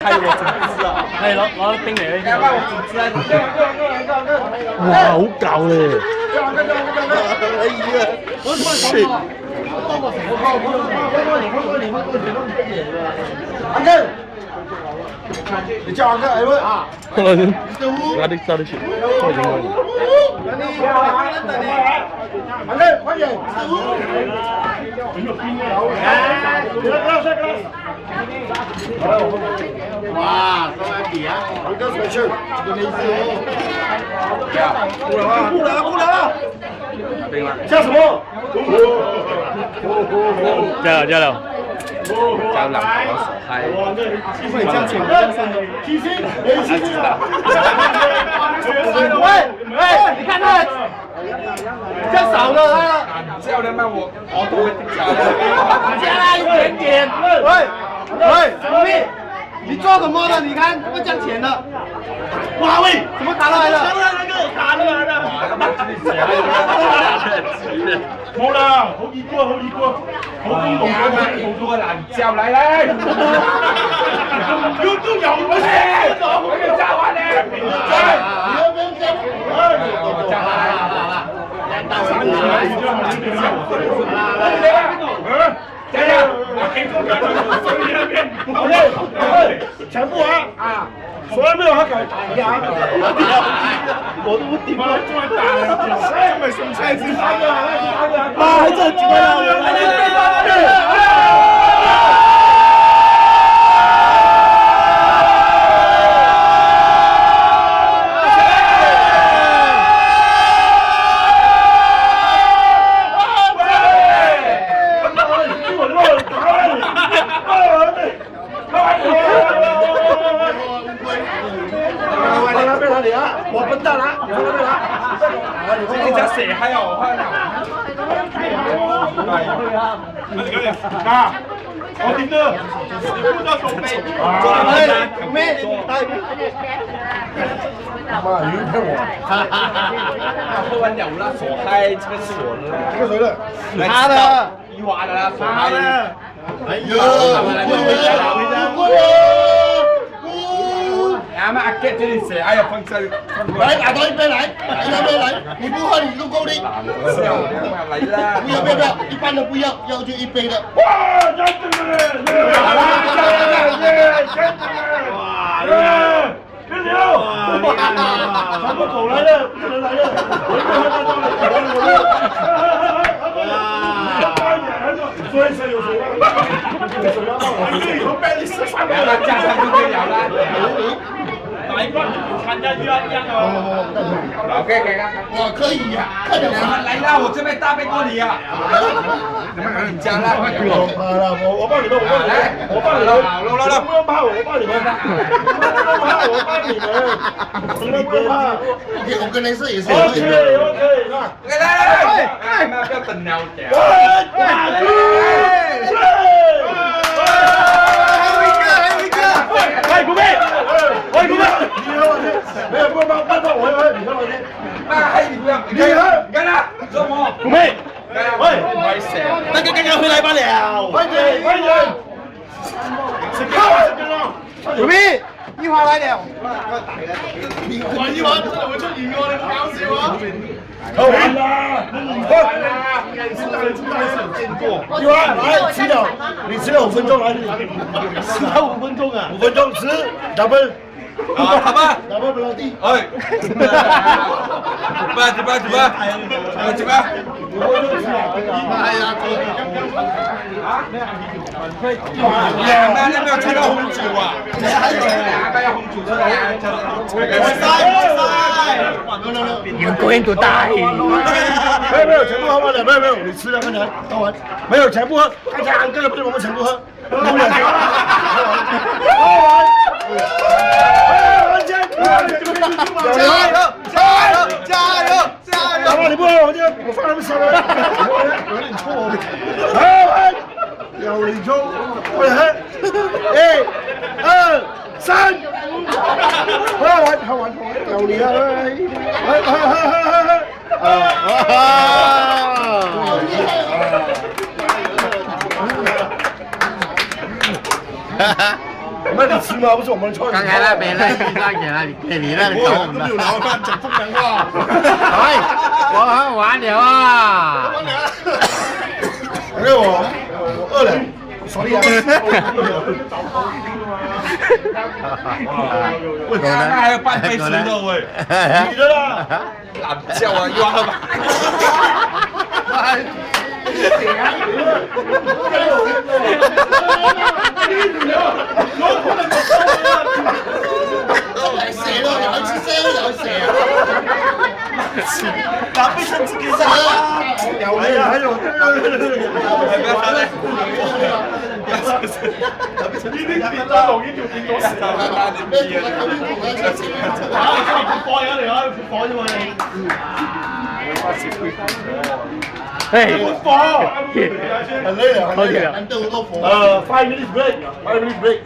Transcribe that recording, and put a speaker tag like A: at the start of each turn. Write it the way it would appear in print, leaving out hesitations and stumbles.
A: 係我整知啊，係攞冰嚟咧。
B: 哇，好舊咧！哎呀，shit！
C: 安正，你叫安正，哎喂啊！
B: 我的到底是做英文。
C: 安正，快点！哇，都来比啊！一个水球，这个没意思哦。过来了，过来了！叫什么？
A: 加油加油！
D: 交流我傻閪。
C: 因为这样钱不这样算的。七星，没七星了。喂，你看他，这少了他。
D: 之後咧咩我都會加
C: 加了一点点。喂，小屁，你做什么的？你看这么降钱的。哇喂，怎么打出来的？打出来的。
E: 冇啦，好熱哥，好熱哥，好公道嘅，
D: 冇咗個難之後嚟咧，
E: 要都有嘅先，我要揸翻你，全部啊！从来没有他敢打压，我都不顶了，这么打了，咪送菜先啊！
C: 还真几个人？我笨蛋啦！
D: 你隻蛇喺我開頭。
E: 嗱，我點都你搬咗做咩？
C: 咩？妈，鱼骗我！
D: 喝完油啦，傻閪，這個蠢啦。
C: 这个谁的？
D: 他的，一華的啦，傻閪。
C: 哎呀！
D: 啱啱阿 get 咗條蛇喺入分身。
C: 来，拿到一杯来，一杯来，你不喝你就够力。
D: 嚟啦！
C: 不要，一般的不要，要就一杯的。
E: 哇！真正嘅，真牛！全部狗來了，不能來了，所以誰有誰啦？以後俾你食飯啦，
D: 加上都有啦。
E: 大骨參加111啊
D: ！OK，
C: 我可以呀，快点
D: 來啦！我這邊大杯過你啊！你們趕緊加啦！
C: 好了，我帮你们，
E: 我幫你們，不用怕我，我幫你們，我幫你們，你們不用怕。
C: 我跟雷射也是。
E: OK，
D: 來，不要等鳥嘅。
E: 喂，古妹，没有，不帮，我你看我先。
D: 你不要，你看啦，做乜？
E: 古妹，喂，
C: 那个刚刚回来罢了。
E: 快點，食雞啦！
C: 小屁，一华来了。
E: 玩一玩真係會出現嘅喎，你唔搞笑啊！好玩啦，你出大你是有見過。一玩，來吃了，你吃了5分鐘，來，吃了5分鐘啊！5分鐘吃2分。
D: 好吧，
E: 兩分不落地。
D: 哎，怎麼？你沒有猜到紅酒啊？有紅酒出來啊！
A: 你们狗眼多大？
E: 没有，全部喝完了，没有，你吃2分喝完，没有全部喝，刚才安哥的不是我们全部喝，喝完，
C: 加油！
E: 老爸你不喝我就我放他们吃了，有點錯，喝完，有點錯，快點喝，1、2、3，喝完，有你啊，那你吃吗？不是我们创。
C: 刚才那边那一张给你那个狗
E: 都没有聊，讲风凉话。
C: 哎，我很玩了啊！
E: 因为我饿了，爽利啊！
D: 那还有半杯猪肉喂，
E: 你的啦，
D: 懒觉啊，又喝吧。
E: 蛇咯，有吃蛇有蛇啊！拿被绳子给啥啊？有啊，还有。
A: 嘿，
E: 很累了，很累了。
A: ，OK 了。
E: 5 minutes break，5 minutes break。